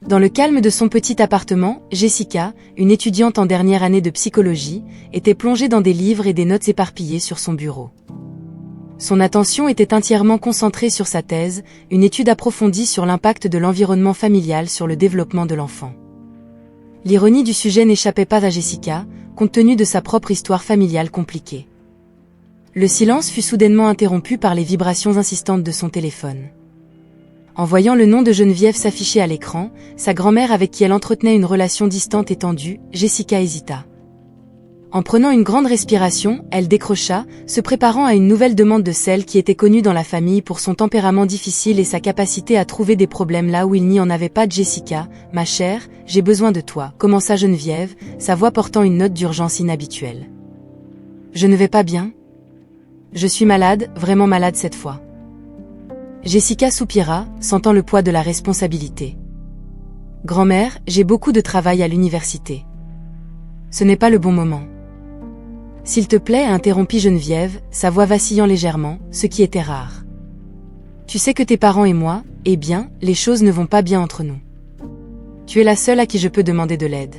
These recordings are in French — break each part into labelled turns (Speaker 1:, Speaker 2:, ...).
Speaker 1: Dans le calme de son petit appartement, Jessica, une étudiante en dernière année de psychologie, était plongée dans des livres et des notes éparpillées sur son bureau. Son attention était entièrement concentrée sur sa thèse, une étude approfondie sur l'impact de l'environnement familial sur le développement de l'enfant. L'ironie du sujet n'échappait pas à Jessica, compte tenu de sa propre histoire familiale compliquée. Le silence fut soudainement interrompu par les vibrations insistantes de son téléphone. En voyant le nom de Geneviève s'afficher à l'écran, sa grand-mère avec qui elle entretenait une relation distante et tendue, Jessica hésita. En prenant une grande respiration, elle décrocha, se préparant à une nouvelle demande de celle qui était connue dans la famille pour son tempérament difficile et sa capacité à trouver des problèmes là où il n'y en avait pas. Jessica, ma chère, j'ai besoin de toi, commença Geneviève, sa voix portant une note d'urgence inhabituelle. Je ne vais pas bien. Je suis malade, vraiment malade cette fois. Jessica soupira, sentant le poids de la responsabilité. Grand-mère, j'ai beaucoup de travail à l'université. Ce n'est pas le bon moment. S'il te plaît, interrompit Geneviève, sa voix vacillant légèrement, ce qui était rare. Tu sais que tes parents et moi, eh bien, les choses ne vont pas bien entre nous. Tu es la seule à qui je peux demander de l'aide.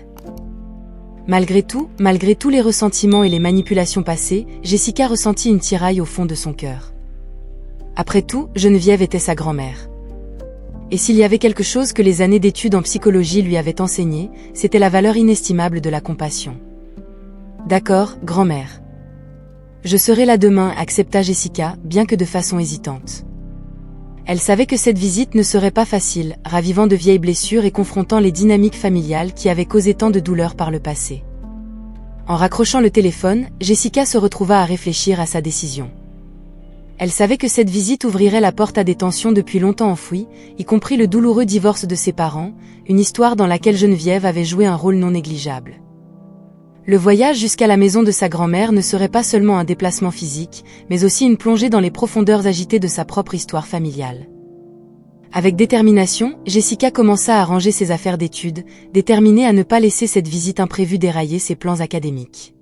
Speaker 1: Malgré tous les ressentiments et les manipulations passées, Jessica ressentit une tiraille au fond de son cœur. Après tout, Geneviève était sa grand-mère. Et s'il y avait quelque chose que les années d'études en psychologie lui avaient enseigné, c'était la valeur inestimable de la compassion. D'accord, grand-mère. Je serai là demain, accepta Jessica, bien que de façon hésitante. Elle savait que cette visite ne serait pas facile, ravivant de vieilles blessures et confrontant les dynamiques familiales qui avaient causé tant de douleurs par le passé. En raccrochant le téléphone, Jessica se retrouva à réfléchir à sa décision. Elle savait que cette visite ouvrirait la porte à des tensions depuis longtemps enfouies, y compris le douloureux divorce de ses parents, une histoire dans laquelle Geneviève avait joué un rôle non négligeable. Le voyage jusqu'à la maison de sa grand-mère ne serait pas seulement un déplacement physique, mais aussi une plongée dans les profondeurs agitées de sa propre histoire familiale. Avec détermination, Jessica commença à ranger ses affaires d'études, déterminée à ne pas laisser cette visite imprévue dérailler ses plans académiques.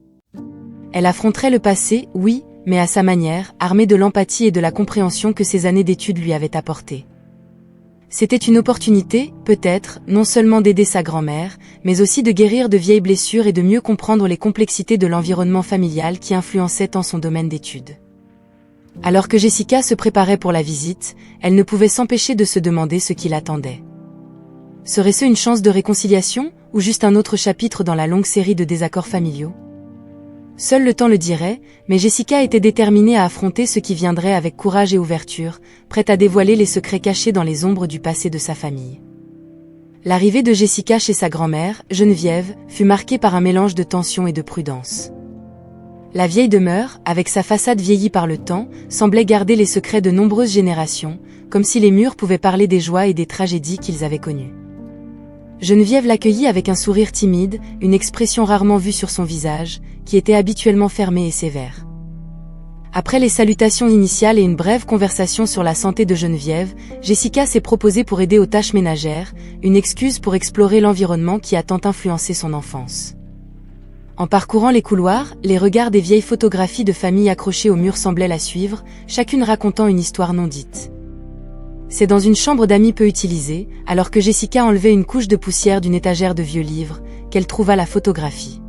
Speaker 1: Elle affronterait le passé, oui, mais à sa manière, armée de l'empathie et de la compréhension que ces années d'études lui avaient apportées. C'était une opportunité, peut-être, non seulement d'aider sa grand-mère, mais aussi de guérir de vieilles blessures et de mieux comprendre les complexités de l'environnement familial qui influençait tant son domaine d'études. Alors que Jessica se préparait pour la visite, elle ne pouvait s'empêcher de se demander ce qui l'attendait. Serait-ce une chance de réconciliation, ou juste un autre chapitre dans la longue série de désaccords familiaux ? Seul le temps le dirait, mais Jessica était déterminée à affronter ce qui viendrait avec courage et ouverture, prête à dévoiler les secrets cachés dans les ombres du passé de sa famille. L'arrivée de Jessica chez sa grand-mère, Geneviève, fut marquée par un mélange de tension et de prudence. La vieille demeure, avec sa façade vieillie par le temps, semblait garder les secrets de nombreuses générations, comme si les murs pouvaient parler des joies et des tragédies qu'ils avaient connues. Geneviève l'accueillit avec un sourire timide, une expression rarement vue sur son visage, qui était habituellement fermé et sévère. Après les salutations initiales et une brève conversation sur la santé de Geneviève, Jessica s'est proposée pour aider aux tâches ménagères, une excuse pour explorer l'environnement qui a tant influencé son enfance. En parcourant les couloirs, les regards des vieilles photographies de famille accrochées au mur semblaient la suivre, chacune racontant une histoire non dite. C'est dans une chambre d'amis peu utilisée, alors que Jessica enlevait une couche de poussière d'une étagère de vieux livres, qu'elle trouva la photographie.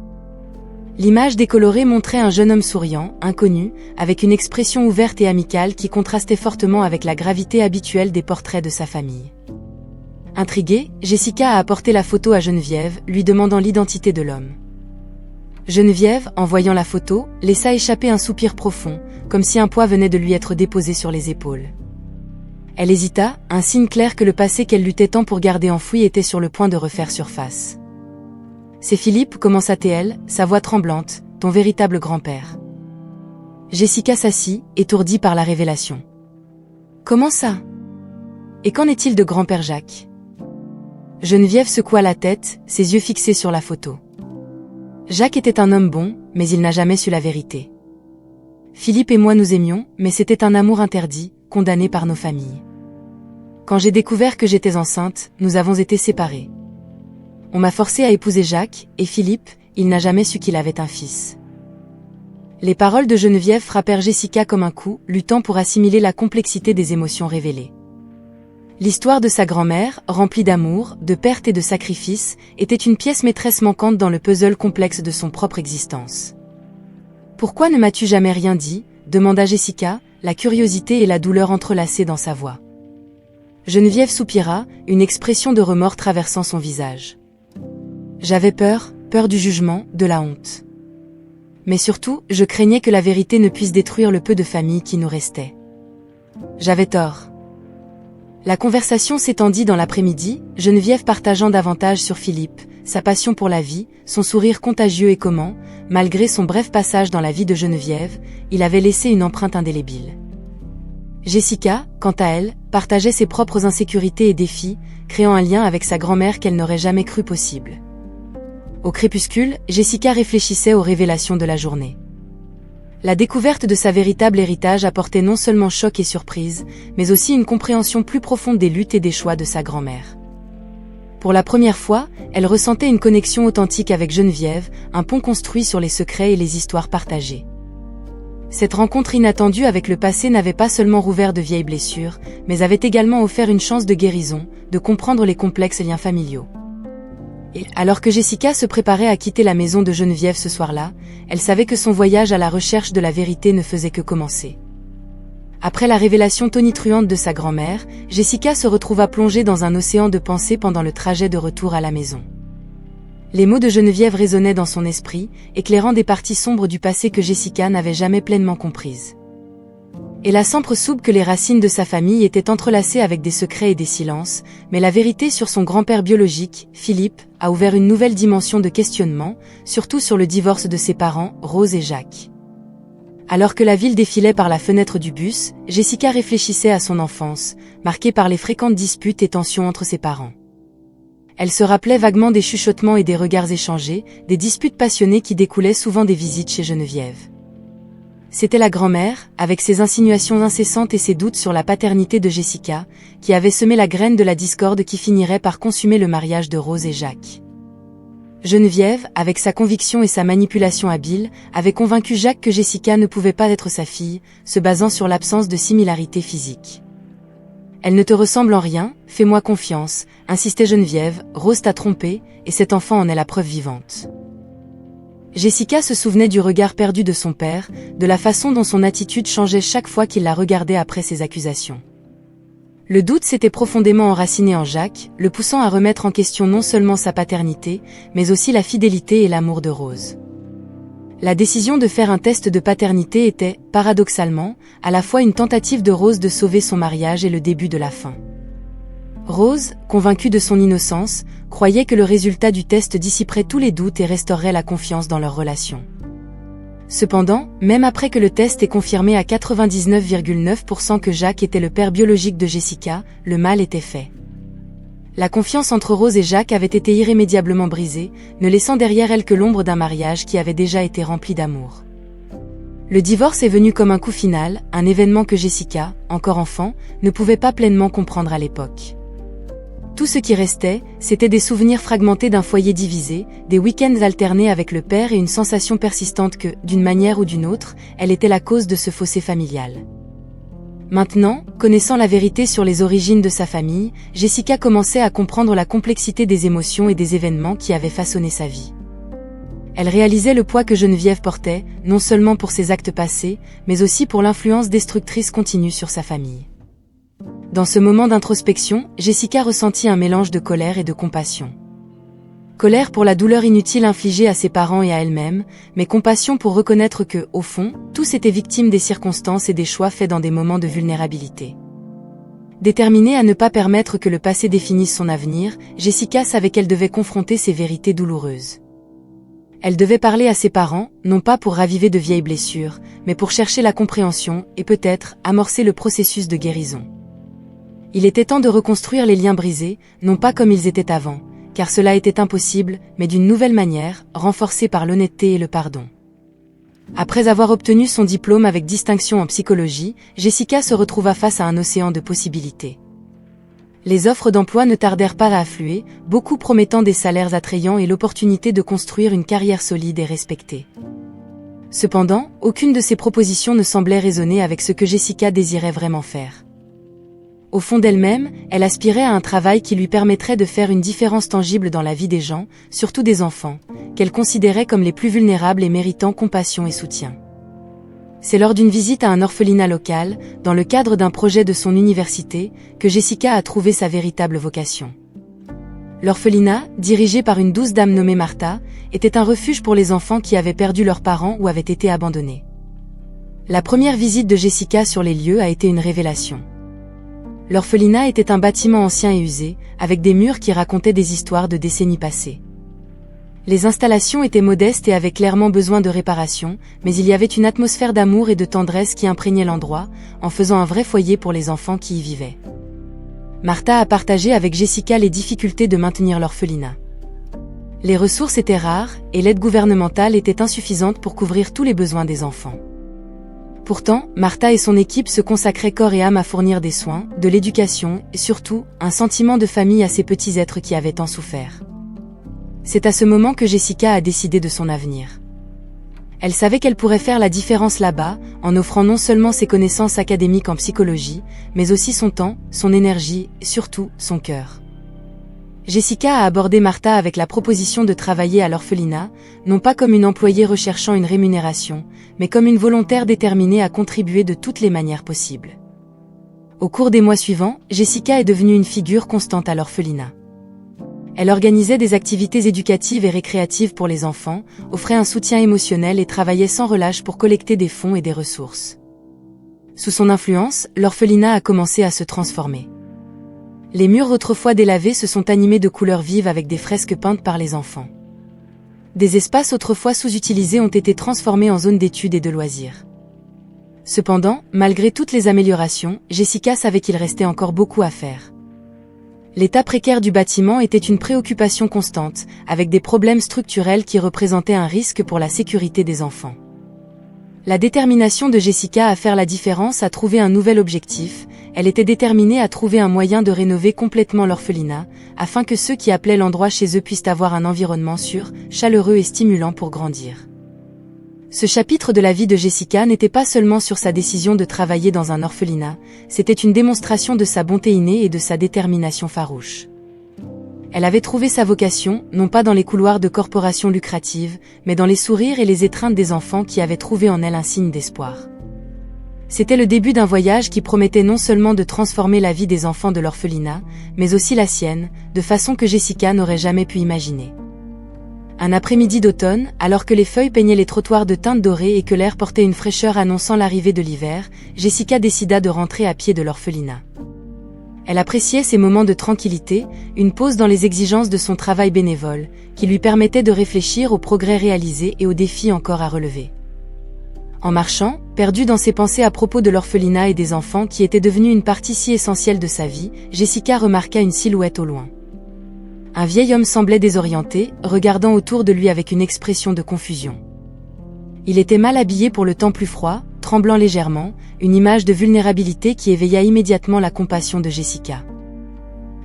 Speaker 1: L'image décolorée montrait un jeune homme souriant, inconnu, avec une expression ouverte et amicale qui contrastait fortement avec la gravité habituelle des portraits de sa famille. Intriguée, Jessica a apporté la photo à Geneviève, lui demandant l'identité de l'homme. Geneviève, en voyant la photo, laissa échapper un soupir profond, comme si un poids venait de lui être déposé sur les épaules. Elle hésita, un signe clair que le passé qu'elle luttait tant pour garder enfoui était sur le point de refaire surface. « C'est Philippe, commença-t-elle, sa voix tremblante, ton véritable grand-père. » Jessica s'assit, étourdie par la révélation. « Comment ça ? Et qu'en est-il de grand-père Jacques ?» Geneviève secoua la tête, ses yeux fixés sur la photo. Jacques était un homme bon, mais il n'a jamais su la vérité. Philippe et moi nous aimions, mais c'était un amour interdit, condamné par nos familles. Quand j'ai découvert que j'étais enceinte, nous avons été séparés. On m'a forcée à épouser Jacques, et Philippe, il n'a jamais su qu'il avait un fils. Les paroles de Geneviève frappèrent Jessica comme un coup, luttant pour assimiler la complexité des émotions révélées. L'histoire de sa grand-mère, remplie d'amour, de perte et de sacrifice, était une pièce maîtresse manquante dans le puzzle complexe de son propre existence. « Pourquoi ne m'as-tu jamais rien dit ?» demanda Jessica, la curiosité et la douleur entrelacées dans sa voix. Geneviève soupira, une expression de remords traversant son visage. « J'avais peur du jugement, de la honte. Mais surtout, je craignais que la vérité ne puisse détruire le peu de famille qui nous restait. J'avais tort. » La conversation s'étendit dans l'après-midi, Geneviève partageant davantage sur Philippe, sa passion pour la vie, son sourire contagieux et comment, malgré son bref passage dans la vie de Geneviève, il avait laissé une empreinte indélébile. Jessica, quant à elle, partageait ses propres insécurités et défis, créant un lien avec sa grand-mère qu'elle n'aurait jamais cru possible. Au crépuscule, Jessica réfléchissait aux révélations de la journée. La découverte de sa véritable héritage apportait non seulement choc et surprise, mais aussi une compréhension plus profonde des luttes et des choix de sa grand-mère. Pour la première fois, elle ressentait une connexion authentique avec Geneviève, un pont construit sur les secrets et les histoires partagées. Cette rencontre inattendue avec le passé n'avait pas seulement rouvert de vieilles blessures, mais avait également offert une chance de guérison, de comprendre les complexes liens familiaux. Et, alors que Jessica se préparait à quitter la maison de Geneviève ce soir-là, elle savait que son voyage à la recherche de la vérité ne faisait que commencer. Après la révélation tonitruante de sa grand-mère, Jessica se retrouva plongée dans un océan de pensées pendant le trajet de retour à la maison. Les mots de Geneviève résonnaient dans son esprit, éclairant des parties sombres du passé que Jessica n'avait jamais pleinement comprises. Et la sombre soupe que les racines de sa famille étaient entrelacées avec des secrets et des silences, mais la vérité sur son grand-père biologique, Philippe, a ouvert une nouvelle dimension de questionnement, surtout sur le divorce de ses parents, Rose et Jacques. Alors que la ville défilait par la fenêtre du bus, Jessica réfléchissait à son enfance, marquée par les fréquentes disputes et tensions entre ses parents. Elle se rappelait vaguement des chuchotements et des regards échangés, des disputes passionnées qui découlaient souvent des visites chez Geneviève. C'était la grand-mère, avec ses insinuations incessantes et ses doutes sur la paternité de Jessica, qui avait semé la graine de la discorde qui finirait par consumer le mariage de Rose et Jacques. Geneviève, avec sa conviction et sa manipulation habile, avait convaincu Jacques que Jessica ne pouvait pas être sa fille, se basant sur l'absence de similarité physique. « Elle ne te ressemble en rien, fais-moi confiance », insistait Geneviève, « Rose t'a trompé, et cet enfant en est la preuve vivante. » Jessica se souvenait du regard perdu de son père, de la façon dont son attitude changeait chaque fois qu'il la regardait après ses accusations. Le doute s'était profondément enraciné en Jacques, le poussant à remettre en question non seulement sa paternité, mais aussi la fidélité et l'amour de Rose. La décision de faire un test de paternité était, paradoxalement, à la fois une tentative de Rose de sauver son mariage et le début de la fin. Rose, convaincue de son innocence, croyait que le résultat du test dissiperait tous les doutes et restaurerait la confiance dans leur relation. Cependant, même après que le test ait confirmé à 99,9% que Jacques était le père biologique de Jessica, le mal était fait. La confiance entre Rose et Jacques avait été irrémédiablement brisée, ne laissant derrière elle que l'ombre d'un mariage qui avait déjà été rempli d'amour. Le divorce est venu comme un coup final, un événement que Jessica, encore enfant, ne pouvait pas pleinement comprendre à l'époque. Tout ce qui restait, c'était des souvenirs fragmentés d'un foyer divisé, des week-ends alternés avec le père et une sensation persistante que, d'une manière ou d'une autre, elle était la cause de ce fossé familial. Maintenant, connaissant la vérité sur les origines de sa famille, Jessica commençait à comprendre la complexité des émotions et des événements qui avaient façonné sa vie. Elle réalisait le poids que Geneviève portait, non seulement pour ses actes passés, mais aussi pour l'influence destructrice continue sur sa famille. Dans ce moment d'introspection, Jessica ressentit un mélange de colère et de compassion. Colère pour la douleur inutile infligée à ses parents et à elle-même, mais compassion pour reconnaître que, au fond, tous étaient victimes des circonstances et des choix faits dans des moments de vulnérabilité. Déterminée à ne pas permettre que le passé définisse son avenir, Jessica savait qu'elle devait confronter ces vérités douloureuses. Elle devait parler à ses parents, non pas pour raviver de vieilles blessures, mais pour chercher la compréhension et peut-être amorcer le processus de guérison. Il était temps de reconstruire les liens brisés, non pas comme ils étaient avant, car cela était impossible, mais d'une nouvelle manière, renforcée par l'honnêteté et le pardon. Après avoir obtenu son diplôme avec distinction en psychologie, Jessica se retrouva face à un océan de possibilités. Les offres d'emploi ne tardèrent pas à affluer, beaucoup promettant des salaires attrayants et l'opportunité de construire une carrière solide et respectée. Cependant, aucune de ces propositions ne semblait résonner avec ce que Jessica désirait vraiment faire. Au fond d'elle-même, elle aspirait à un travail qui lui permettrait de faire une différence tangible dans la vie des gens, surtout des enfants, qu'elle considérait comme les plus vulnérables et méritant compassion et soutien. C'est lors d'une visite à un orphelinat local, dans le cadre d'un projet de son université, que Jessica a trouvé sa véritable vocation. L'orphelinat, dirigé par une douce dame nommée Martha, était un refuge pour les enfants qui avaient perdu leurs parents ou avaient été abandonnés. La première visite de Jessica sur les lieux a été une révélation. L'orphelinat était un bâtiment ancien et usé, avec des murs qui racontaient des histoires de décennies passées. Les installations étaient modestes et avaient clairement besoin de réparation, mais il y avait une atmosphère d'amour et de tendresse qui imprégnait l'endroit, en faisant un vrai foyer pour les enfants qui y vivaient. Martha a partagé avec Jessica les difficultés de maintenir l'orphelinat. Les ressources étaient rares, et l'aide gouvernementale était insuffisante pour couvrir tous les besoins des enfants. Pourtant, Martha et son équipe se consacraient corps et âme à fournir des soins, de l'éducation, et surtout, un sentiment de famille à ces petits êtres qui avaient tant souffert. C'est à ce moment que Jessica a décidé de son avenir. Elle savait qu'elle pourrait faire la différence là-bas, en offrant non seulement ses connaissances académiques en psychologie, mais aussi son temps, son énergie, et surtout, son cœur. Jessica a abordé Martha avec la proposition de travailler à l'orphelinat, non pas comme une employée recherchant une rémunération, mais comme une volontaire déterminée à contribuer de toutes les manières possibles. Au cours des mois suivants, Jessica est devenue une figure constante à l'orphelinat. Elle organisait des activités éducatives et récréatives pour les enfants, offrait un soutien émotionnel et travaillait sans relâche pour collecter des fonds et des ressources. Sous son influence, l'orphelinat a commencé à se transformer. Les murs autrefois délavés se sont animés de couleurs vives avec des fresques peintes par les enfants. Des espaces autrefois sous-utilisés ont été transformés en zones d'études et de loisirs. Cependant, malgré toutes les améliorations, Jessica savait qu'il restait encore beaucoup à faire. L'état précaire du bâtiment était une préoccupation constante, avec des problèmes structurels qui représentaient un risque pour la sécurité des enfants. La détermination de Jessica à faire la différence a trouvé un nouvel objectif. Elle était déterminée à trouver un moyen de rénover complètement l'orphelinat, afin que ceux qui appelaient l'endroit chez eux puissent avoir un environnement sûr, chaleureux et stimulant pour grandir. Ce chapitre de la vie de Jessica n'était pas seulement sur sa décision de travailler dans un orphelinat, c'était une démonstration de sa bonté innée et de sa détermination farouche. Elle avait trouvé sa vocation, non pas dans les couloirs de corporations lucratives, mais dans les sourires et les étreintes des enfants qui avaient trouvé en elle un signe d'espoir. C'était le début d'un voyage qui promettait non seulement de transformer la vie des enfants de l'orphelinat, mais aussi la sienne, de façon que Jessica n'aurait jamais pu imaginer. Un après-midi d'automne, alors que les feuilles peignaient les trottoirs de teintes dorées et que l'air portait une fraîcheur annonçant l'arrivée de l'hiver, Jessica décida de rentrer à pied de l'orphelinat. Elle appréciait ces moments de tranquillité, une pause dans les exigences de son travail bénévole, qui lui permettait de réfléchir aux progrès réalisés et aux défis encore à relever. En marchant, perdue dans ses pensées à propos de l'orphelinat et des enfants qui étaient devenus une partie si essentielle de sa vie, Jessica remarqua une silhouette au loin. Un vieil homme semblait désorienté, regardant autour de lui avec une expression de confusion. Il était mal habillé pour le temps plus froid, tremblant légèrement, une image de vulnérabilité qui éveilla immédiatement la compassion de Jessica.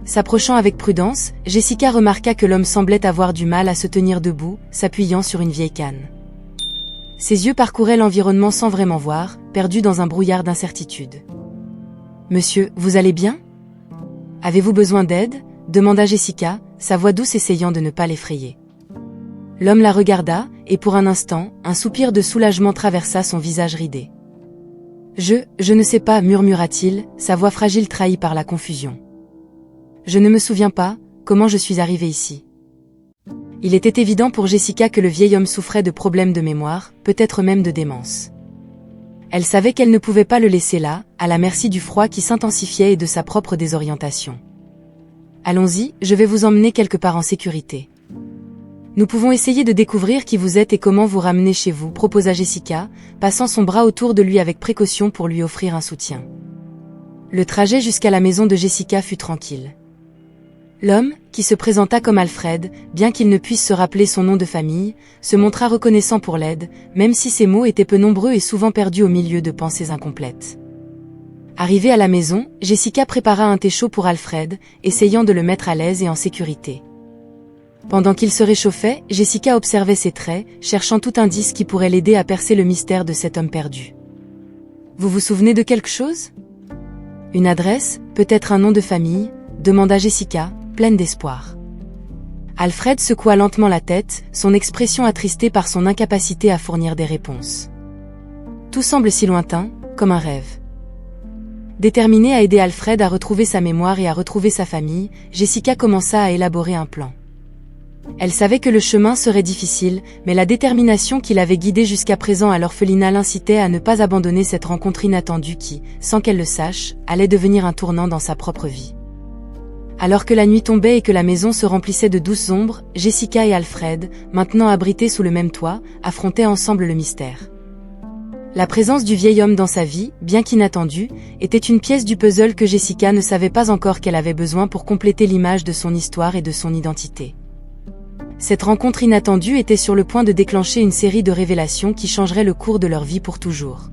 Speaker 1: S'approchant avec prudence, Jessica remarqua que l'homme semblait avoir du mal à se tenir debout, s'appuyant sur une vieille canne. Ses yeux parcouraient l'environnement sans vraiment voir, perdu dans un brouillard d'incertitude. « Monsieur, vous allez bien ? Avez-vous besoin d'aide ?» demanda Jessica, sa voix douce essayant de ne pas l'effrayer. L'homme la regarda, et pour un instant, un soupir de soulagement traversa son visage ridé. « Je ne sais pas, murmura-t-il, sa voix fragile trahie par la confusion. « Je ne me souviens pas, comment je suis arrivé ici. » Il était évident pour Jessica que le vieil homme souffrait de problèmes de mémoire, peut-être même de démence. Elle savait qu'elle ne pouvait pas le laisser là, à la merci du froid qui s'intensifiait et de sa propre désorientation. « Allons-y, je vais vous emmener quelque part en sécurité. Nous pouvons essayer de découvrir qui vous êtes et comment vous ramener chez vous, » proposa Jessica, passant son bras autour de lui avec précaution pour lui offrir un soutien. Le trajet jusqu'à la maison de Jessica fut tranquille. L'homme, qui se présenta comme Alfred, bien qu'il ne puisse se rappeler son nom de famille, se montra reconnaissant pour l'aide, même si ses mots étaient peu nombreux et souvent perdus au milieu de pensées incomplètes. Arrivée à la maison, Jessica prépara un thé chaud pour Alfred, essayant de le mettre à l'aise et en sécurité. Pendant qu'il se réchauffait, Jessica observait ses traits, cherchant tout indice qui pourrait l'aider à percer le mystère de cet homme perdu. « Vous vous souvenez de quelque chose ? » Une adresse, peut-être un nom de famille, demanda Jessica, pleine d'espoir. Alfred secoua lentement la tête, son expression attristée par son incapacité à fournir des réponses. Tout semble si lointain, comme un rêve. Déterminée à aider Alfred à retrouver sa mémoire et à retrouver sa famille, Jessica commença à élaborer un plan. Elle savait que le chemin serait difficile, mais la détermination qui l'avait guidée jusqu'à présent à l'orphelinat l'incitait à ne pas abandonner cette rencontre inattendue qui, sans qu'elle le sache, allait devenir un tournant dans sa propre vie. Alors que la nuit tombait et que la maison se remplissait de douces ombres, Jessica et Alfred, maintenant abrités sous le même toit, affrontaient ensemble le mystère. La présence du vieil homme dans sa vie, bien qu'inattendue, était une pièce du puzzle que Jessica ne savait pas encore qu'elle avait besoin pour compléter l'image de son histoire et de son identité. Cette rencontre inattendue était sur le point de déclencher une série de révélations qui changeraient le cours de leur vie pour toujours.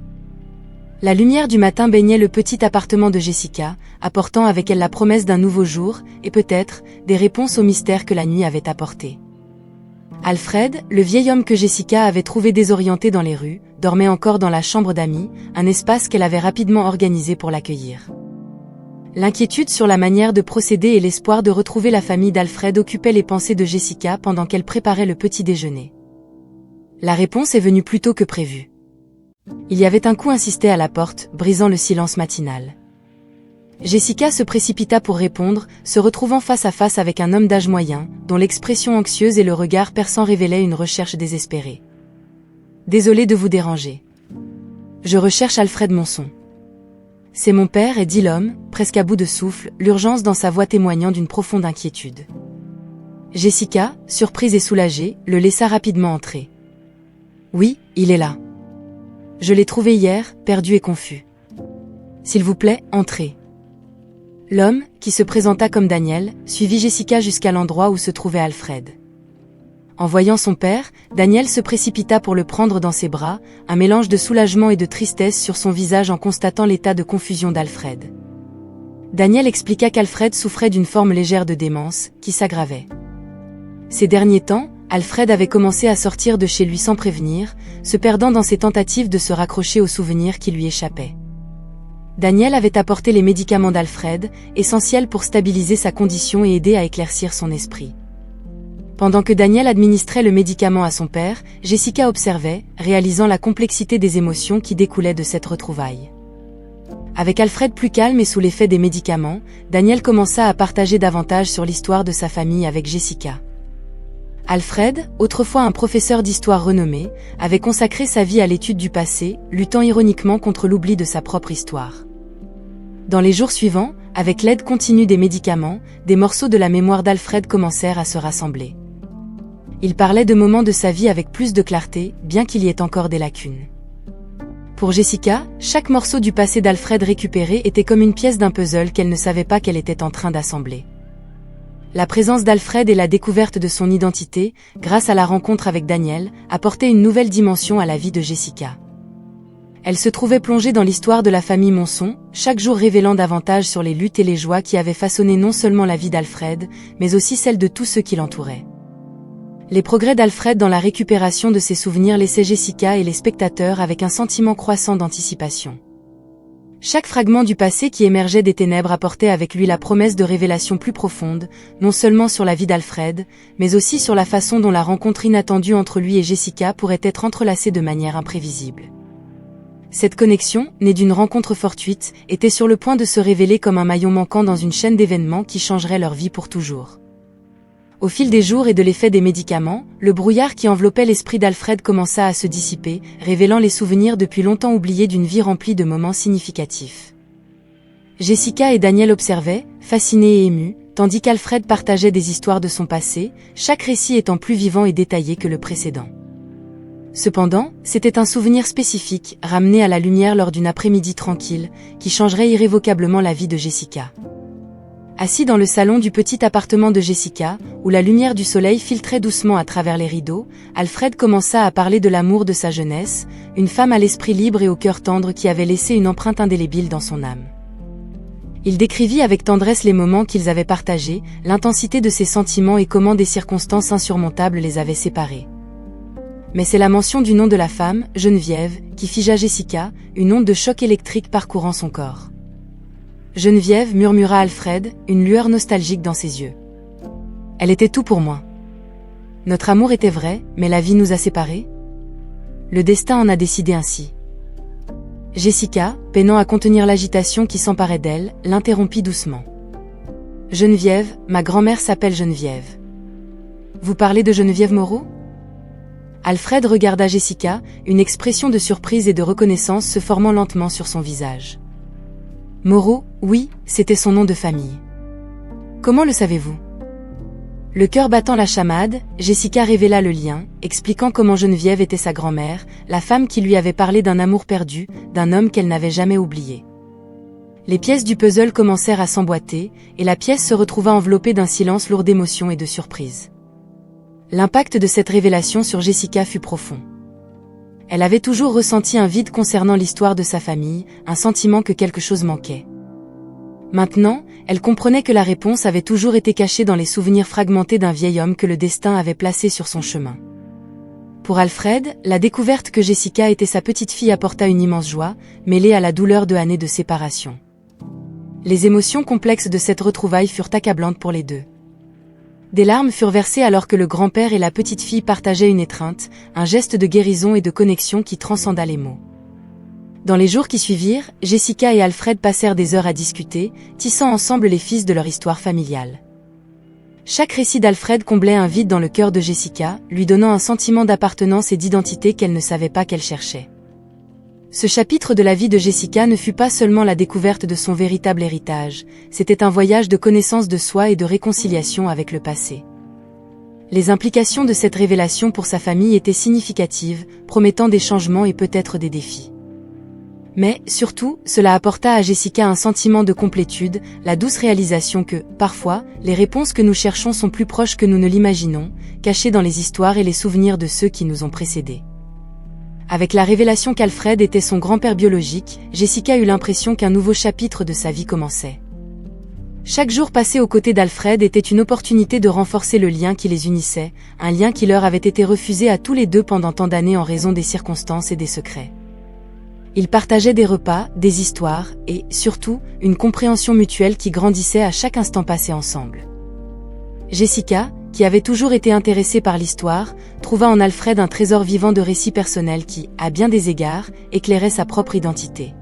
Speaker 1: La lumière du matin baignait le petit appartement de Jessica, apportant avec elle la promesse d'un nouveau jour, et peut-être, des réponses aux mystères que la nuit avait apportés. Alfred, le vieil homme que Jessica avait trouvé désorienté dans les rues, dormait encore dans la chambre d'amis, un espace qu'elle avait rapidement organisé pour l'accueillir. L'inquiétude sur la manière de procéder et l'espoir de retrouver la famille d'Alfred occupaient les pensées de Jessica pendant qu'elle préparait le petit déjeuner. La réponse est venue plus tôt que prévu. Il y avait un coup insisté à la porte, brisant le silence matinal. Jessica se précipita pour répondre, se retrouvant face à face avec un homme d'âge moyen, dont l'expression anxieuse et le regard perçant révélaient une recherche désespérée. « Désolé de vous déranger. Je recherche Alfred Monson. »« C'est mon père » dit l'homme, presque à bout de souffle, l'urgence dans sa voix témoignant d'une profonde inquiétude. Jessica, surprise et soulagée, le laissa rapidement entrer. « Oui, il est là. Je l'ai trouvé hier, perdu et confus. S'il vous plaît, entrez. » L'homme, qui se présenta comme Daniel, suivit Jessica jusqu'à l'endroit où se trouvait Alfred. En voyant son père, Daniel se précipita pour le prendre dans ses bras, un mélange de soulagement et de tristesse sur son visage en constatant l'état de confusion d'Alfred. Daniel expliqua qu'Alfred souffrait d'une forme légère de démence, qui s'aggravait. Ces derniers temps, Alfred avait commencé à sortir de chez lui sans prévenir, se perdant dans ses tentatives de se raccrocher aux souvenirs qui lui échappaient. Daniel avait apporté les médicaments d'Alfred, essentiels pour stabiliser sa condition et aider à éclaircir son esprit. Pendant que Daniel administrait le médicament à son père, Jessica observait, réalisant la complexité des émotions qui découlaient de cette retrouvaille. Avec Alfred plus calme et sous l'effet des médicaments, Daniel commença à partager davantage sur l'histoire de sa famille avec Jessica. Alfred, autrefois un professeur d'histoire renommé, avait consacré sa vie à l'étude du passé, luttant ironiquement contre l'oubli de sa propre histoire. Dans les jours suivants, avec l'aide continue des médicaments, des morceaux de la mémoire d'Alfred commencèrent à se rassembler. Il parlait de moments de sa vie avec plus de clarté, bien qu'il y ait encore des lacunes. Pour Jessica, chaque morceau du passé d'Alfred récupéré était comme une pièce d'un puzzle qu'elle ne savait pas qu'elle était en train d'assembler. La présence d'Alfred et la découverte de son identité, grâce à la rencontre avec Daniel, apportaient une nouvelle dimension à la vie de Jessica. Elle se trouvait plongée dans l'histoire de la famille Monson, chaque jour révélant davantage sur les luttes et les joies qui avaient façonné non seulement la vie d'Alfred, mais aussi celle de tous ceux qui l'entouraient. Les progrès d'Alfred dans la récupération de ses souvenirs laissaient Jessica et les spectateurs avec un sentiment croissant d'anticipation. Chaque fragment du passé qui émergeait des ténèbres apportait avec lui la promesse de révélations plus profondes, non seulement sur la vie d'Alfred, mais aussi sur la façon dont la rencontre inattendue entre lui et Jessica pourrait être entrelacée de manière imprévisible. Cette connexion, née d'une rencontre fortuite, était sur le point de se révéler comme un maillon manquant dans une chaîne d'événements qui changerait leur vie pour toujours. Au fil des jours et de l'effet des médicaments, le brouillard qui enveloppait l'esprit d'Alfred commença à se dissiper, révélant les souvenirs depuis longtemps oubliés d'une vie remplie de moments significatifs. Jessica et Daniel observaient, fascinés et émus, tandis qu'Alfred partageait des histoires de son passé, chaque récit étant plus vivant et détaillé que le précédent. Cependant, c'était un souvenir spécifique, ramené à la lumière lors d'une après-midi tranquille, qui changerait irrévocablement la vie de Jessica. Assis dans le salon du petit appartement de Jessica, où la lumière du soleil filtrait doucement à travers les rideaux, Alfred commença à parler de l'amour de sa jeunesse, une femme à l'esprit libre et au cœur tendre qui avait laissé une empreinte indélébile dans son âme. Il décrivit avec tendresse les moments qu'ils avaient partagés, l'intensité de ses sentiments et comment des circonstances insurmontables les avaient séparés. Mais c'est la mention du nom de la femme, Geneviève, qui figea Jessica, une onde de choc électrique parcourant son corps. Geneviève, murmura Alfred, une lueur nostalgique dans ses yeux. Elle était tout pour moi. Notre amour était vrai, mais la vie nous a séparés. Le destin en a décidé ainsi. Jessica, peinant à contenir l'agitation qui s'emparait d'elle, l'interrompit doucement. Geneviève, ma grand-mère s'appelle Geneviève. Vous parlez de Geneviève Moreau? Alfred regarda Jessica, une expression de surprise et de reconnaissance se formant lentement sur son visage. Moreau, oui, c'était son nom de famille. Comment le savez-vous? Le cœur battant la chamade, Jessica révéla le lien, expliquant comment Geneviève était sa grand-mère, la femme qui lui avait parlé d'un amour perdu, d'un homme qu'elle n'avait jamais oublié. Les pièces du puzzle commencèrent à s'emboîter, et la pièce se retrouva enveloppée d'un silence lourd d'émotion et de surprise. L'impact de cette révélation sur Jessica fut profond. Elle avait toujours ressenti un vide concernant l'histoire de sa famille, un sentiment que quelque chose manquait. Maintenant, elle comprenait que la réponse avait toujours été cachée dans les souvenirs fragmentés d'un vieil homme que le destin avait placé sur son chemin. Pour Alfred, la découverte que Jessica était sa petite-fille apporta une immense joie, mêlée à la douleur de années de séparation. Les émotions complexes de cette retrouvaille furent accablantes pour les deux. Des larmes furent versées alors que le grand-père et la petite-fille partageaient une étreinte, un geste de guérison et de connexion qui transcenda les mots. Dans les jours qui suivirent, Jessica et Alfred passèrent des heures à discuter, tissant ensemble les fils de leur histoire familiale. Chaque récit d'Alfred comblait un vide dans le cœur de Jessica, lui donnant un sentiment d'appartenance et d'identité qu'elle ne savait pas qu'elle cherchait. Ce chapitre de la vie de Jessica ne fut pas seulement la découverte de son véritable héritage, c'était un voyage de connaissance de soi et de réconciliation avec le passé. Les implications de cette révélation pour sa famille étaient significatives, promettant des changements et peut-être des défis. Mais, surtout, cela apporta à Jessica un sentiment de complétude, la douce réalisation que, parfois, les réponses que nous cherchons sont plus proches que nous ne l'imaginons, cachées dans les histoires et les souvenirs de ceux qui nous ont précédés. Avec la révélation qu'Alfred était son grand-père biologique, Jessica eut l'impression qu'un nouveau chapitre de sa vie commençait. Chaque jour passé aux côtés d'Alfred était une opportunité de renforcer le lien qui les unissait, un lien qui leur avait été refusé à tous les deux pendant tant d'années en raison des circonstances et des secrets. Ils partageaient des repas, des histoires, et, surtout, une compréhension mutuelle qui grandissait à chaque instant passé ensemble. Jessica, qui avait toujours été intéressée par l'histoire, trouva en Alfred un trésor vivant de récits personnels qui, à bien des égards, éclairait sa propre identité.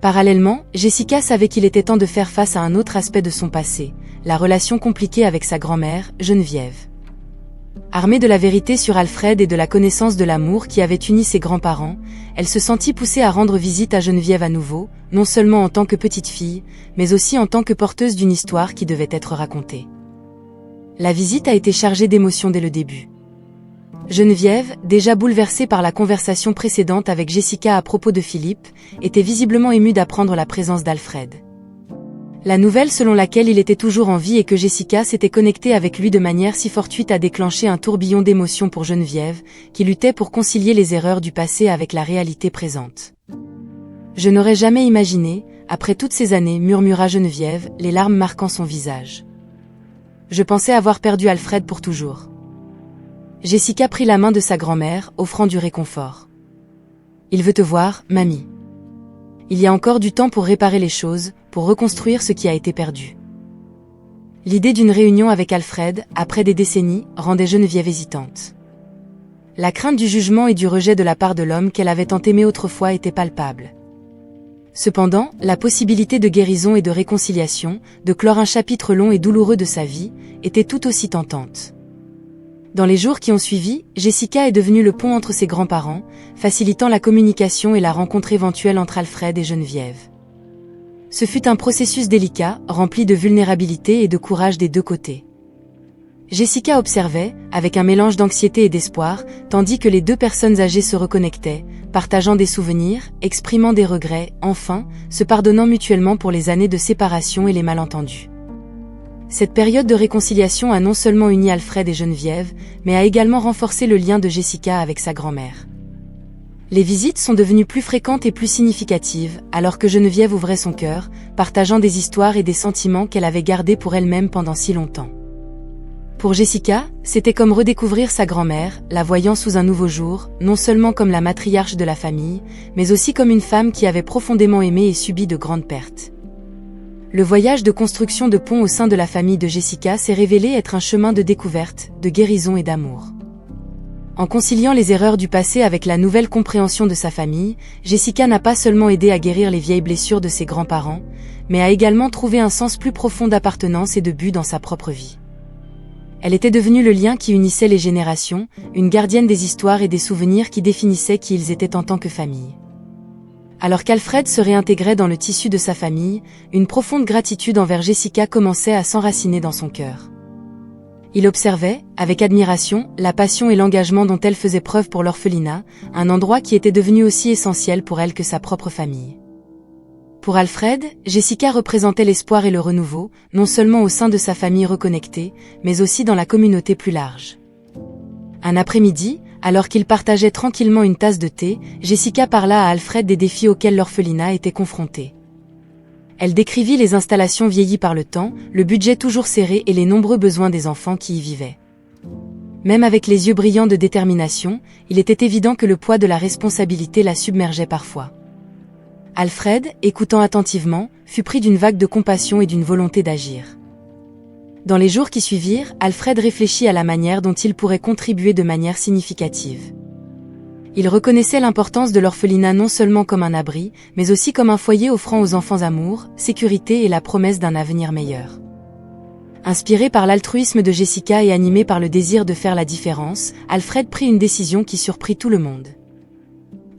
Speaker 1: Parallèlement, Jessica savait qu'il était temps de faire face à un autre aspect de son passé, la relation compliquée avec sa grand-mère, Geneviève. Armée de la vérité sur Alfred et de la connaissance de l'amour qui avait uni ses grands-parents, elle se sentit poussée à rendre visite à Geneviève à nouveau, non seulement en tant que petite fille, mais aussi en tant que porteuse d'une histoire qui devait être racontée. La visite a été chargée d'émotions dès le début. Geneviève, déjà bouleversée par la conversation précédente avec Jessica à propos de Philippe, était visiblement émue d'apprendre la présence d'Alfred. La nouvelle selon laquelle il était toujours en vie et que Jessica s'était connectée avec lui de manière si fortuite a déclenché un tourbillon d'émotions pour Geneviève, qui luttait pour concilier les erreurs du passé avec la réalité présente. Je n'aurais jamais imaginé, après toutes ces années, murmura Geneviève, les larmes marquant son visage. Je pensais avoir perdu Alfred pour toujours. Jessica prit la main de sa grand-mère, offrant du réconfort. Il veut te voir, mamie. Il y a encore du temps pour réparer les choses, pour reconstruire ce qui a été perdu. L'idée d'une réunion avec Alfred, après des décennies, rendait Geneviève hésitante. La crainte du jugement et du rejet de la part de l'homme qu'elle avait tant aimé autrefois était palpable. Cependant, la possibilité de guérison et de réconciliation, de clore un chapitre long et douloureux de sa vie, était tout aussi tentante. Dans les jours qui ont suivi, Jessica est devenue le pont entre ses grands-parents, facilitant la communication et la rencontre éventuelle entre Alfred et Geneviève. Ce fut un processus délicat, rempli de vulnérabilité et de courage des deux côtés. Jessica observait, avec un mélange d'anxiété et d'espoir, tandis que les deux personnes âgées se reconnectaient, partageant des souvenirs, exprimant des regrets, enfin, se pardonnant mutuellement pour les années de séparation et les malentendus. Cette période de réconciliation a non seulement uni Alfred et Geneviève, mais a également renforcé le lien de Jessica avec sa grand-mère. Les visites sont devenues plus fréquentes et plus significatives, alors que Geneviève ouvrait son cœur, partageant des histoires et des sentiments qu'elle avait gardés pour elle-même pendant si longtemps. Pour Jessica, c'était comme redécouvrir sa grand-mère, la voyant sous un nouveau jour, non seulement comme la matriarche de la famille, mais aussi comme une femme qui avait profondément aimé et subi de grandes pertes. Le voyage de construction de ponts au sein de la famille de Jessica s'est révélé être un chemin de découverte, de guérison et d'amour. En conciliant les erreurs du passé avec la nouvelle compréhension de sa famille, Jessica n'a pas seulement aidé à guérir les vieilles blessures de ses grands-parents, mais a également trouvé un sens plus profond d'appartenance et de but dans sa propre vie. Elle était devenue le lien qui unissait les générations, une gardienne des histoires et des souvenirs qui définissaient qui ils étaient en tant que famille. Alors qu'Alfred se réintégrait dans le tissu de sa famille, une profonde gratitude envers Jessica commençait à s'enraciner dans son cœur. Il observait, avec admiration, la passion et l'engagement dont elle faisait preuve pour l'orphelinat, un endroit qui était devenu aussi essentiel pour elle que sa propre famille. Pour Alfred, Jessica représentait l'espoir et le renouveau, non seulement au sein de sa famille reconnectée, mais aussi dans la communauté plus large. Un après-midi, alors qu'ils partageaient tranquillement une tasse de thé, Jessica parla à Alfred des défis auxquels l'orphelinat était confronté. Elle décrivit les installations vieillies par le temps, le budget toujours serré et les nombreux besoins des enfants qui y vivaient. Même avec les yeux brillants de détermination, il était évident que le poids de la responsabilité la submergeait parfois. Alfred, écoutant attentivement, fut pris d'une vague de compassion et d'une volonté d'agir. Dans les jours qui suivirent, Alfred réfléchit à la manière dont il pourrait contribuer de manière significative. Il reconnaissait l'importance de l'orphelinat non seulement comme un abri, mais aussi comme un foyer offrant aux enfants amour, sécurité et la promesse d'un avenir meilleur. Inspiré par l'altruisme de Jessica et animé par le désir de faire la différence, Alfred prit une décision qui surprit tout le monde.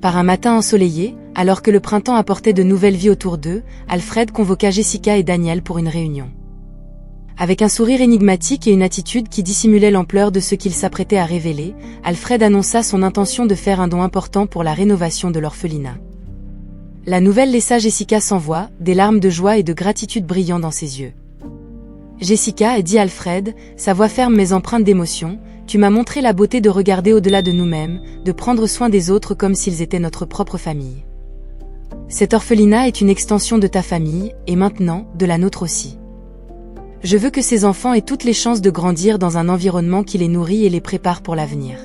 Speaker 1: Par un matin ensoleillé, alors que le printemps apportait de nouvelles vies autour d'eux, Alfred convoqua Jessica et Daniel pour une réunion. Avec un sourire énigmatique et une attitude qui dissimulait l'ampleur de ce qu'il s'apprêtait à révéler, Alfred annonça son intention de faire un don important pour la rénovation de l'orphelinat. La nouvelle laissa Jessica sans voix, des larmes de joie et de gratitude brillant dans ses yeux. « Jessica, dit Alfred, sa voix ferme mais empreinte d'émotion, tu m'as montré la beauté de regarder au-delà de nous-mêmes, de prendre soin des autres comme s'ils étaient notre propre famille. Cet orphelinat est une extension de ta famille, et maintenant, de la nôtre aussi. Je veux que ces enfants aient toutes les chances de grandir dans un environnement qui les nourrit et les prépare pour l'avenir.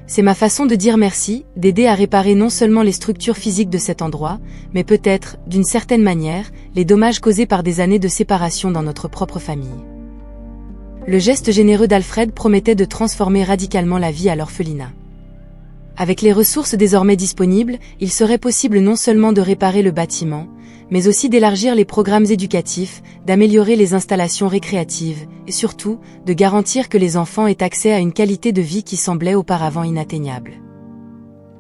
Speaker 1: C'est ma façon de dire merci, d'aider à réparer non seulement les structures physiques de cet endroit, mais peut-être, d'une certaine manière, les dommages causés par des années de séparation dans notre propre famille. » Le geste généreux d'Alfred promettait de transformer radicalement la vie à l'orphelinat. Avec les ressources désormais disponibles, il serait possible non seulement de réparer le bâtiment, mais aussi d'élargir les programmes éducatifs, d'améliorer les installations récréatives, et surtout, de garantir que les enfants aient accès à une qualité de vie qui semblait auparavant inatteignable.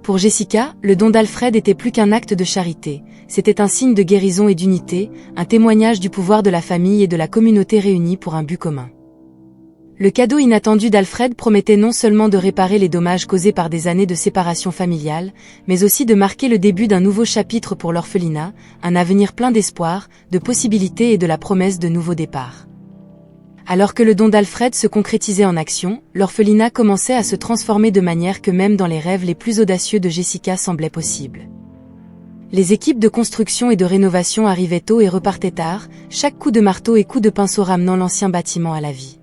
Speaker 1: Pour Jessica, le don d'Alfred était plus qu'un acte de charité, c'était un signe de guérison et d'unité, un témoignage du pouvoir de la famille et de la communauté réunie pour un but commun. Le cadeau inattendu d'Alfred promettait non seulement de réparer les dommages causés par des années de séparation familiale, mais aussi de marquer le début d'un nouveau chapitre pour l'orphelinat, un avenir plein d'espoir, de possibilités et de la promesse de nouveaux départs. Alors que le don d'Alfred se concrétisait en action, l'orphelinat commençait à se transformer de manière que même dans les rêves les plus audacieux de Jessica semblaient possibles. Les équipes de construction et de rénovation arrivaient tôt et repartaient tard, chaque coup de marteau et coup de pinceau ramenant l'ancien bâtiment à la vie.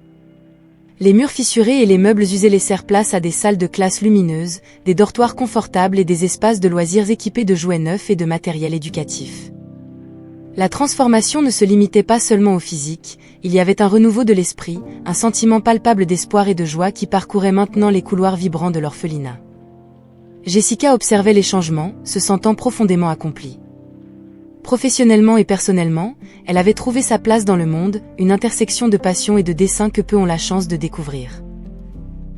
Speaker 1: Les murs fissurés et les meubles usés laissèrent place à des salles de classe lumineuses, des dortoirs confortables et des espaces de loisirs équipés de jouets neufs et de matériel éducatif. La transformation ne se limitait pas seulement au physique, il y avait un renouveau de l'esprit, un sentiment palpable d'espoir et de joie qui parcourait maintenant les couloirs vibrants de l'orphelinat. Jessica observait les changements, se sentant profondément accomplie. Professionnellement et personnellement, elle avait trouvé sa place dans le monde, une intersection de passion et de dessein que peu ont la chance de découvrir.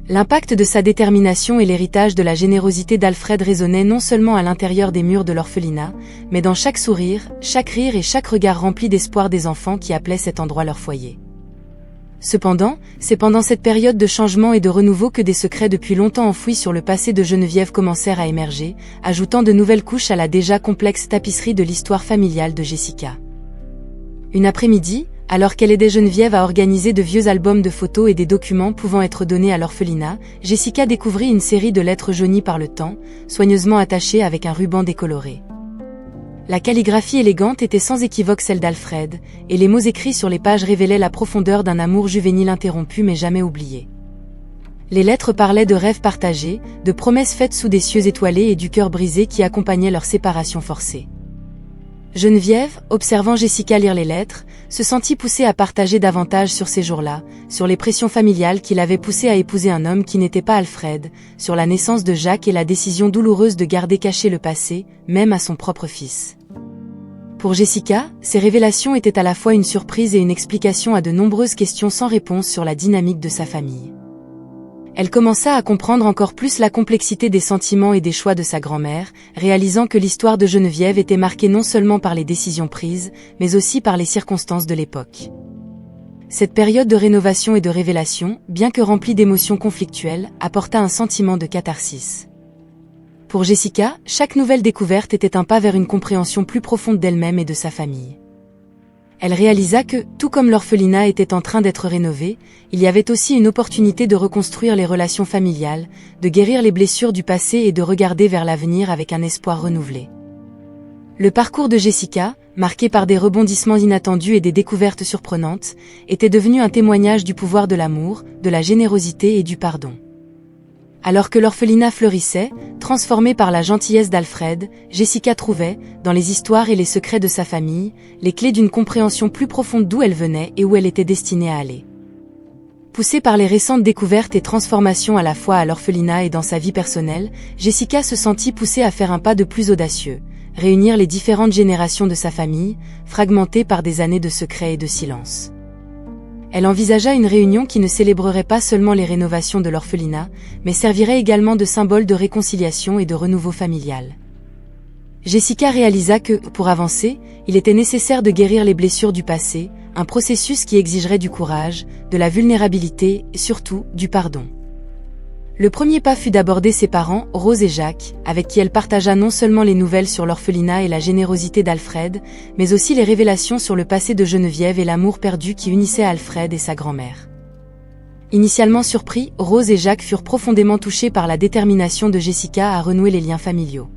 Speaker 1: L'impact de sa détermination et l'héritage de la générosité d'Alfred résonnaient non seulement à l'intérieur des murs de l'orphelinat, mais dans chaque sourire, chaque rire et chaque regard rempli d'espoir des enfants qui appelaient cet endroit leur foyer. Cependant, c'est pendant cette période de changement et de renouveau que des secrets depuis longtemps enfouis sur le passé de Geneviève commencèrent à émerger, ajoutant de nouvelles couches à la déjà complexe tapisserie de l'histoire familiale de Jessica. Une après-midi, alors qu'elle aidait Geneviève à organiser de vieux albums de photos et des documents pouvant être donnés à l'orphelinat, Jessica découvrit une série de lettres jaunies par le temps, soigneusement attachées avec un ruban décoloré. La calligraphie élégante était sans équivoque celle d'Alfred, et les mots écrits sur les pages révélaient la profondeur d'un amour juvénile interrompu mais jamais oublié. Les lettres parlaient de rêves partagés, de promesses faites sous des cieux étoilés et du cœur brisé qui accompagnait leur séparation forcée. Geneviève, observant Jessica lire les lettres, se sentit poussée à partager davantage sur ces jours-là, sur les pressions familiales qui l'avaient poussée à épouser un homme qui n'était pas Alfred, sur la naissance de Jacques et la décision douloureuse de garder caché le passé, même à son propre fils. Pour Jessica, ces révélations étaient à la fois une surprise et une explication à de nombreuses questions sans réponse sur la dynamique de sa famille. Elle commença à comprendre encore plus la complexité des sentiments et des choix de sa grand-mère, réalisant que l'histoire de Geneviève était marquée non seulement par les décisions prises, mais aussi par les circonstances de l'époque. Cette période de rénovation et de révélation, bien que remplie d'émotions conflictuelles, apporta un sentiment de catharsis. Pour Jessica, chaque nouvelle découverte était un pas vers une compréhension plus profonde d'elle-même et de sa famille. Elle réalisa que, tout comme l'orphelinat était en train d'être rénové, il y avait aussi une opportunité de reconstruire les relations familiales, de guérir les blessures du passé et de regarder vers l'avenir avec un espoir renouvelé. Le parcours de Jessica, marqué par des rebondissements inattendus et des découvertes surprenantes, était devenu un témoignage du pouvoir de l'amour, de la générosité et du pardon. Alors que l'orphelinat fleurissait, transformé par la gentillesse d'Alfred, Jessica trouvait, dans les histoires et les secrets de sa famille, les clés d'une compréhension plus profonde d'où elle venait et où elle était destinée à aller. Poussée par les récentes découvertes et transformations à la fois à l'orphelinat et dans sa vie personnelle, Jessica se sentit poussée à faire un pas de plus audacieux, réunir les différentes générations de sa famille, fragmentées par des années de secrets et de silence. Elle envisagea une réunion qui ne célébrerait pas seulement les rénovations de l'orphelinat, mais servirait également de symbole de réconciliation et de renouveau familial. Jessica réalisa que, pour avancer, il était nécessaire de guérir les blessures du passé, un processus qui exigerait du courage, de la vulnérabilité et surtout, du pardon. Le premier pas fut d'aborder ses parents, Rose et Jacques, avec qui elle partagea non seulement les nouvelles sur l'orphelinat et la générosité d'Alfred, mais aussi les révélations sur le passé de Geneviève et l'amour perdu qui unissait Alfred et sa grand-mère. Initialement surpris, Rose et Jacques furent profondément touchés par la détermination de Jessica à renouer les liens familiaux.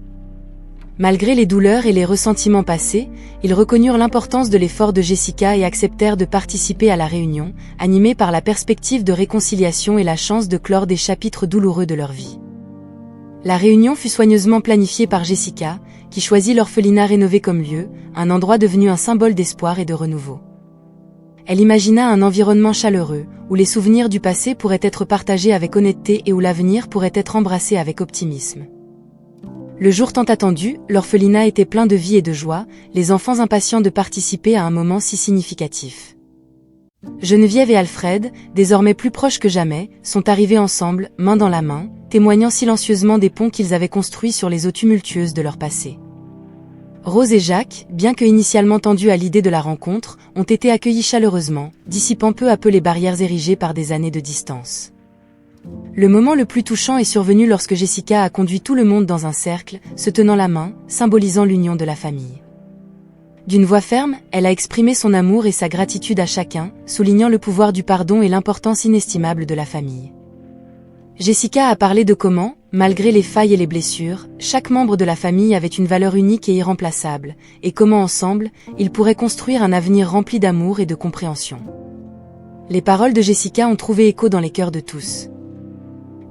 Speaker 1: Malgré les douleurs et les ressentiments passés, ils reconnurent l'importance de l'effort de Jessica et acceptèrent de participer à la réunion, animés par la perspective de réconciliation et la chance de clore des chapitres douloureux de leur vie. La réunion fut soigneusement planifiée par Jessica, qui choisit l'orphelinat rénové comme lieu, un endroit devenu un symbole d'espoir et de renouveau. Elle imagina un environnement chaleureux, où les souvenirs du passé pourraient être partagés avec honnêteté et où l'avenir pourrait être embrassé avec optimisme. Le jour tant attendu, l'orphelinat était plein de vie et de joie, les enfants impatients de participer à un moment si significatif. Geneviève et Alfred, désormais plus proches que jamais, sont arrivés ensemble, main dans la main, témoignant silencieusement des ponts qu'ils avaient construits sur les eaux tumultueuses de leur passé. Rose et Jacques, bien que initialement tendus à l'idée de la rencontre, ont été accueillis chaleureusement, dissipant peu à peu les barrières érigées par des années de distance. Le moment le plus touchant est survenu lorsque Jessica a conduit tout le monde dans un cercle, se tenant la main, symbolisant l'union de la famille. D'une voix ferme, elle a exprimé son amour et sa gratitude à chacun, soulignant le pouvoir du pardon et l'importance inestimable de la famille. Jessica a parlé de comment, malgré les failles et les blessures, chaque membre de la famille avait une valeur unique et irremplaçable, et comment ensemble, ils pourraient construire un avenir rempli d'amour et de compréhension. Les paroles de Jessica ont trouvé écho dans les cœurs de tous.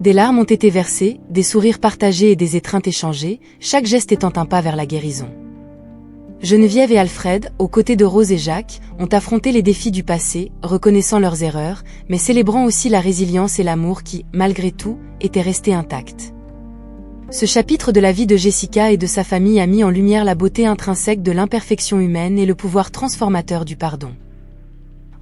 Speaker 1: Des larmes ont été versées, des sourires partagés et des étreintes échangées, chaque geste étant un pas vers la guérison. Geneviève et Alfred, aux côtés de Rose et Jacques, ont affronté les défis du passé, reconnaissant leurs erreurs, mais célébrant aussi la résilience et l'amour qui, malgré tout, étaient restés intacts. Ce chapitre de la vie de Jessica et de sa famille a mis en lumière la beauté intrinsèque de l'imperfection humaine et le pouvoir transformateur du pardon.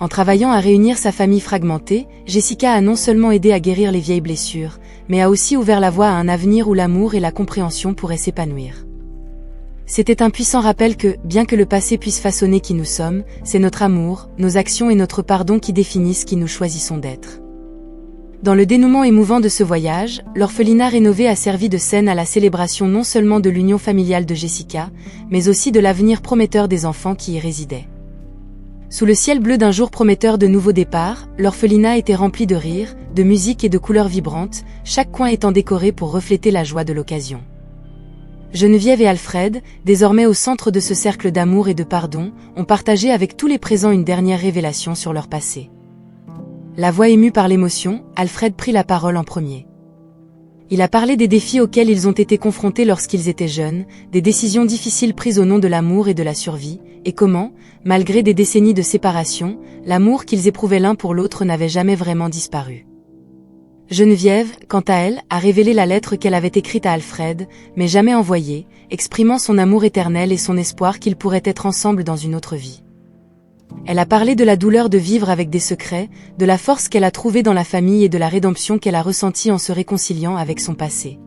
Speaker 1: En travaillant à réunir sa famille fragmentée, Jessica a non seulement aidé à guérir les vieilles blessures, mais a aussi ouvert la voie à un avenir où l'amour et la compréhension pourraient s'épanouir. C'était un puissant rappel que, bien que le passé puisse façonner qui nous sommes, c'est notre amour, nos actions et notre pardon qui définissent qui nous choisissons d'être. Dans le dénouement émouvant de ce voyage, l'orphelinat rénové a servi de scène à la célébration non seulement de l'union familiale de Jessica, mais aussi de l'avenir prometteur des enfants qui y résidaient. Sous le ciel bleu d'un jour prometteur de nouveaux départs, l'orphelinat était rempli de rires, de musique et de couleurs vibrantes, chaque coin étant décoré pour refléter la joie de l'occasion. Geneviève et Alfred, désormais au centre de ce cercle d'amour et de pardon, ont partagé avec tous les présents une dernière révélation sur leur passé. La voix émue par l'émotion, Alfred prit la parole en premier. Il a parlé des défis auxquels ils ont été confrontés lorsqu'ils étaient jeunes, des décisions difficiles prises au nom de l'amour et de la survie, et comment, malgré des décennies de séparation, l'amour qu'ils éprouvaient l'un pour l'autre n'avait jamais vraiment disparu. Geneviève, quant à elle, a révélé la lettre qu'elle avait écrite à Alfred, mais jamais envoyée, exprimant son amour éternel et son espoir qu'ils pourraient être ensemble dans une autre vie. Elle a parlé de la douleur de vivre avec des secrets, de la force qu'elle a trouvée dans la famille et de la rédemption qu'elle a ressentie en se réconciliant avec son passé.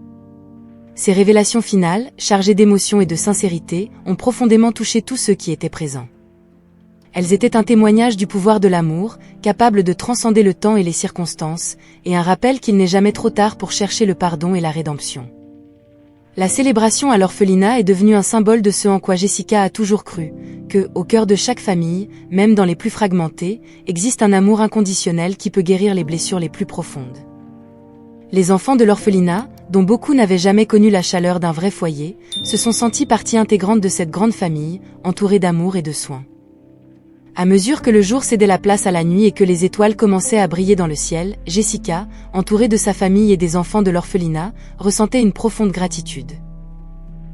Speaker 1: Ces révélations finales, chargées d'émotion et de sincérité, ont profondément touché tous ceux qui étaient présents. Elles étaient un témoignage du pouvoir de l'amour, capable de transcender le temps et les circonstances, et un rappel qu'il n'est jamais trop tard pour chercher le pardon et la rédemption. La célébration à l'orphelinat est devenue un symbole de ce en quoi Jessica a toujours cru, que, au cœur de chaque famille, même dans les plus fragmentées, existe un amour inconditionnel qui peut guérir les blessures les plus profondes. Les enfants de l'orphelinat, dont beaucoup n'avaient jamais connu la chaleur d'un vrai foyer, se sont sentis partie intégrante de cette grande famille, entourée d'amour et de soins. À mesure que le jour cédait la place à la nuit et que les étoiles commençaient à briller dans le ciel, Jessica, entourée de sa famille et des enfants de l'orphelinat, ressentait une profonde gratitude.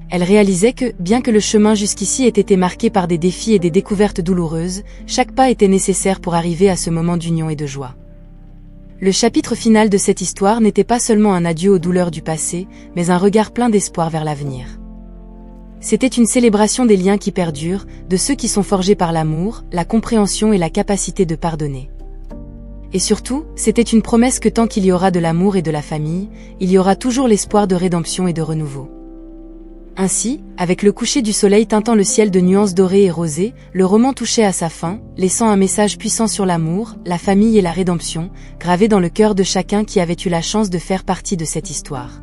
Speaker 1: Elle réalisait que, bien que le chemin jusqu'ici ait été marqué par des défis et des découvertes douloureuses, chaque pas était nécessaire pour arriver à ce moment d'union et de joie. Le chapitre final de cette histoire n'était pas seulement un adieu aux douleurs du passé, mais un regard plein d'espoir vers l'avenir. C'était une célébration des liens qui perdurent, de ceux qui sont forgés par l'amour, la compréhension et la capacité de pardonner. Et surtout, c'était une promesse que tant qu'il y aura de l'amour et de la famille, il y aura toujours l'espoir de rédemption et de renouveau. Ainsi, avec le coucher du soleil teintant le ciel de nuances dorées et rosées, le roman touchait à sa fin, laissant un message puissant sur l'amour, la famille et la rédemption, gravé dans le cœur de chacun qui avait eu la chance de faire partie de cette histoire.